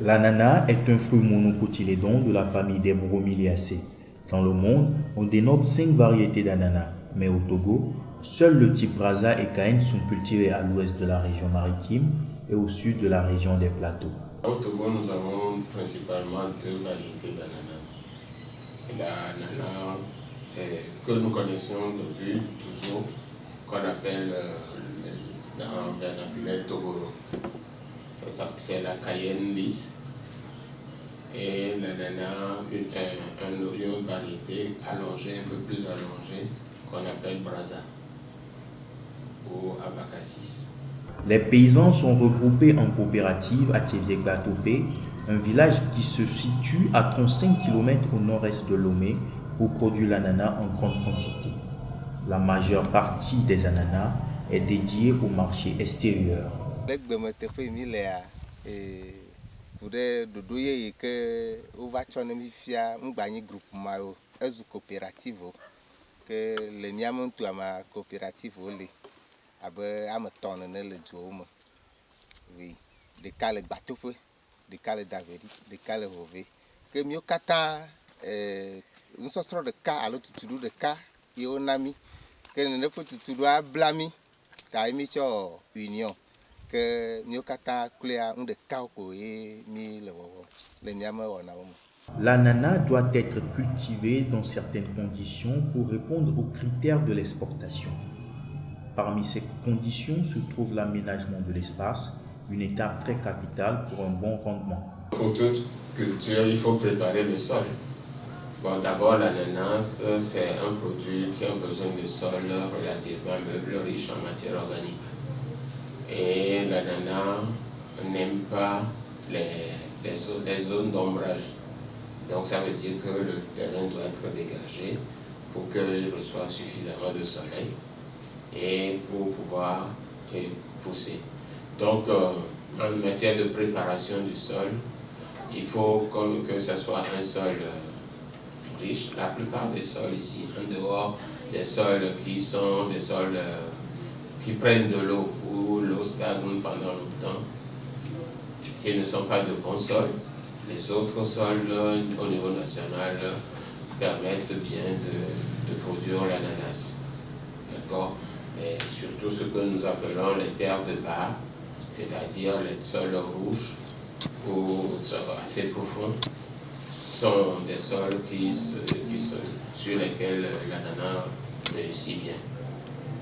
L'ananas est un fruit monocotylédon de la famille des Bromeliaceae. Dans le monde, on dénombre 5 variétés d'ananas, mais au Togo, seuls le type Brazza et Caen sont cultivés à l'ouest de la région maritime et au sud de la région des plateaux. Au Togo, nous avons principalement 2 variétés d'ananas. L'ananas que nous connaissons depuis toujours, qu'on appelle dans le vernaculaire togolo. C'est la Cayenne lisse. Et l'ananas, une variété allongée, un peu plus allongée, qu'on appelle Brazza ou Abacassis. Les paysans sont regroupés en coopérative à Tiéviègue-Batopé, un village qui se situe à 35 km au nord-est de Lomé pour produire l'ananas en grande quantité. La majeure partie des ananas est dédiée au marché extérieur. L'ananas doit être cultivé dans certaines conditions pour répondre aux critères de l'exportation. Parmi ces conditions se trouve l'aménagement de l'espace, une étape très capitale pour un bon rendement. Pour toute culture, il faut préparer le sol. Bon, d'abord, l'ananas, c'est un produit qui a besoin de sol relativement meuble, riche en matière organique. Et l'ananas n'aime pas les zones d'ombrage. Donc ça veut dire que le terrain doit être dégagé pour qu'il reçoive suffisamment de soleil et pour pouvoir pousser. Donc en matière de préparation du sol, il faut que ce soit un sol riche. La plupart des sols ici, en dehors des sols qui sont des sols qui prennent de l'eau ou l'eau stagne pendant longtemps, qui ne sont pas de bons sols. Les autres sols au niveau national permettent bien de produire l'ananas. D'accord? Et surtout ce que nous appelons les terres de bar, c'est-à-dire les sols rouges ou assez profonds, sont des sols sur lesquels l'ananas réussit bien.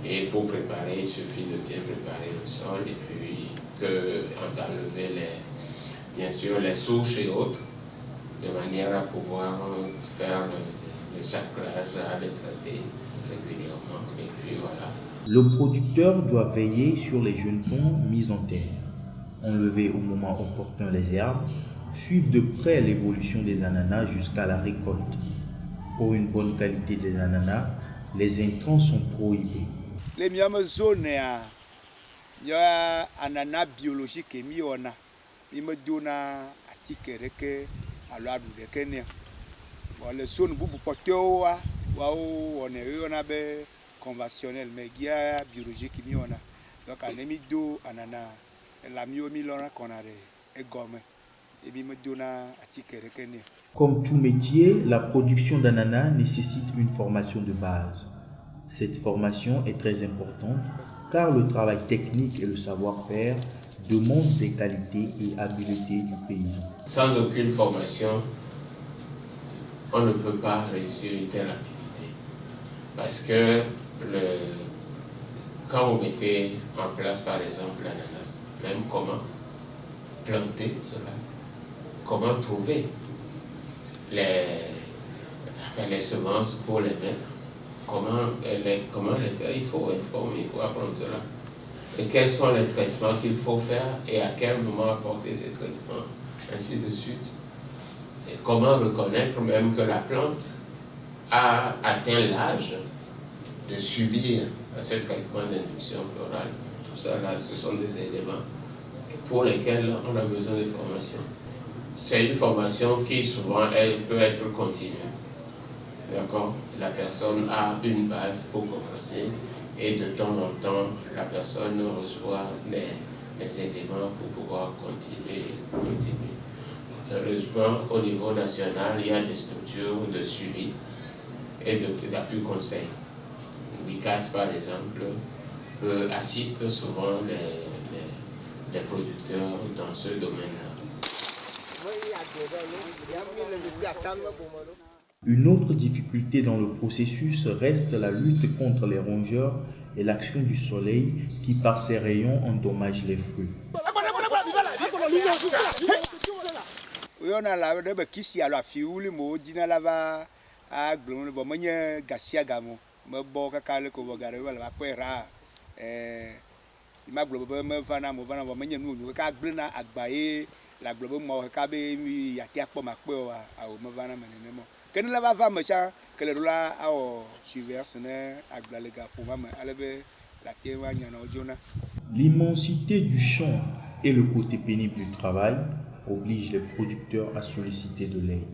Et pour préparer, il suffit de bien préparer le sol et puis d'enlever bien sûr les souches et autres, de manière à pouvoir faire le sacrage, à les traiter régulièrement. Et puis voilà. Le producteur doit veiller sur les jeunes troncs mis en terre, enlever au moment opportun les herbes, suivre de près l'évolution des ananas jusqu'à la récolte. Pour une bonne qualité des ananas, les intrants sont prohibés. Les mêmes zones, il y a ananas biologique et miona. Il me donne un article que alors de les zones beaucoup portées on est conventionnel mais il y a biologique qui miona. Donc on est mis d'eau ananas la mio milona qu'on a et gomme. Et il me donne un article que Comme tout métier, la production d'ananas nécessite une formation de base. Cette formation est très importante car le travail technique et le savoir-faire demandent des qualités et habiletés du paysan. Sans aucune formation, on ne peut pas réussir une telle activité. Parce que quand vous mettez en place par exemple l'ananas, même comment planter cela, comment trouver les semences pour les mettre, comment les faire, il faut être formé, il faut apprendre cela. Et quels sont les traitements qu'il faut faire et à quel moment apporter ces traitements, ainsi de suite. Et comment reconnaître même que la plante a atteint l'âge de subir ce traitement d'induction florale. Tout ça, là, ce sont des éléments pour lesquels on a besoin de formation. C'est une formation qui souvent peut être continue. D'accord? La personne a une base pour commencer et de temps en temps, la personne reçoit les éléments pour pouvoir continuer. Heureusement, au niveau national, il y a des structures de suivi et d'appui conseil. l'ICAT, par exemple, assiste souvent les producteurs dans ce domaine-là. Une autre difficulté dans le processus reste la lutte contre les rongeurs et l'action du soleil qui, par ses rayons, endommage les fruits. L'immensité du champ et le côté pénible du travail obligent les producteurs à solliciter de l'aide.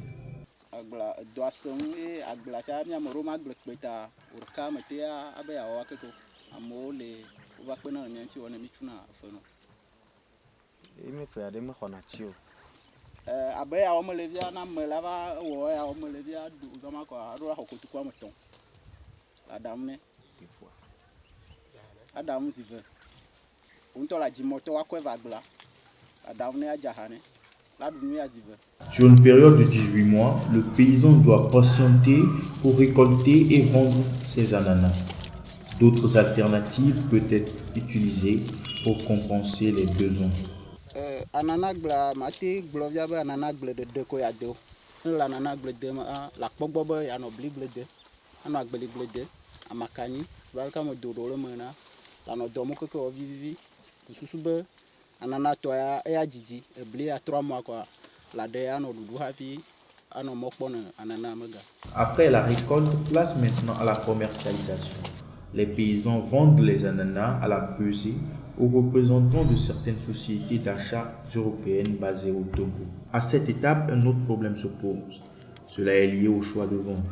Sur une période de 18 mois, le paysan doit patienter pour récolter et vendre ses ananas. D'autres alternatives peuvent être utilisées pour compenser les besoins. Après la récolte, place maintenant à la commercialisation. Les paysans vendent les ananas à la pesée aux représentants de certaines sociétés d'achat européennes basées au Togo. À cette étape, un autre problème se pose. Cela est lié au choix de vente.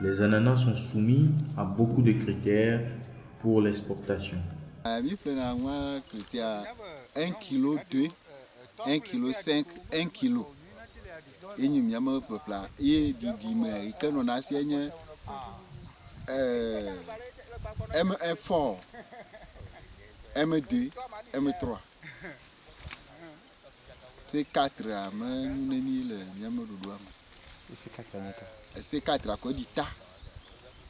Les ananas sont soumis à beaucoup de critères pour l'exportation. 1 kg 2, 1 kg 5, 1 kg. Et nous avons peuple là. Et dit que nous avons M4, M2, M3. C'est 4 à c'est 4 à quoi dit ta.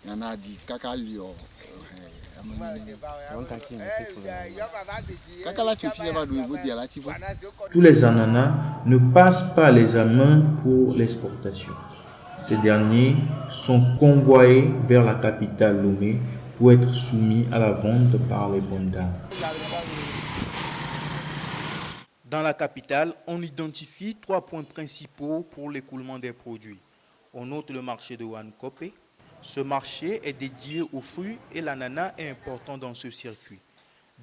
Il y en a dit cacalio. Tous les ananas ne passent pas l'examen pour l'exportation. Ces derniers sont convoyés vers la capitale Lomé pour être soumis à la vente par les bonnes dames. Dans la capitale, on identifie 3 points principaux pour l'écoulement des produits. On note le marché de Wankopé. Ce marché est dédié aux fruits et l'ananas est important dans ce circuit.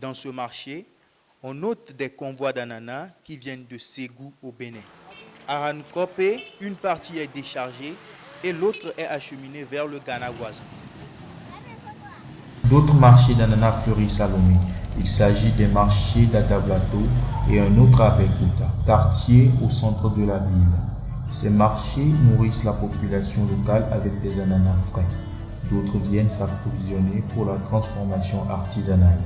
Dans ce marché, on note des convois d'ananas qui viennent de Ségou au Bénin. À Wankopé, une partie est déchargée et l'autre est acheminée vers le Ghana voisin. D'autres marchés d'ananas fleurissent à Lomé. Il s'agit des marchés d'Adablato et un autre à Bekouta, quartier au centre de la ville. Ces marchés nourrissent la population locale avec des ananas frais. D'autres viennent s'approvisionner pour la transformation artisanale.